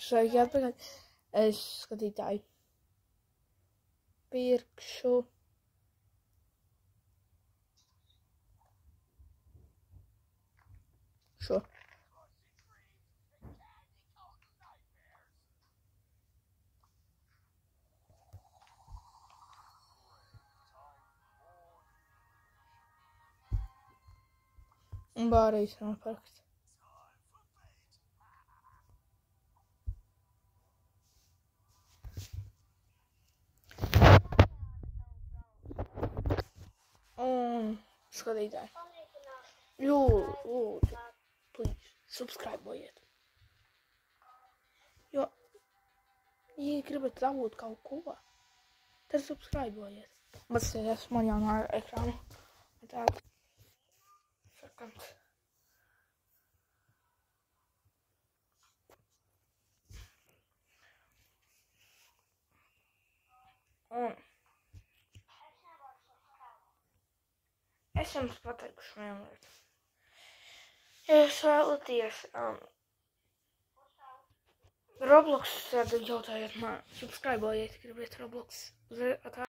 Šajā atpakaļ es skatītāju pirkšu šo. Un bārējus nopirkt. Un skatītāji. Lūdzu, please, subscribe-ojiet. Jo, ja gribat dabūt kaut ko, tad subscribe-ojiet. Paskatieties man jaunā ekrānu. Tādu. Sakant. Un es jums pateikšu vienu lietu. Ja jūs vēlaties Roblox, tad jautājiet man, subscribe-ojiet, gribiet Roblox.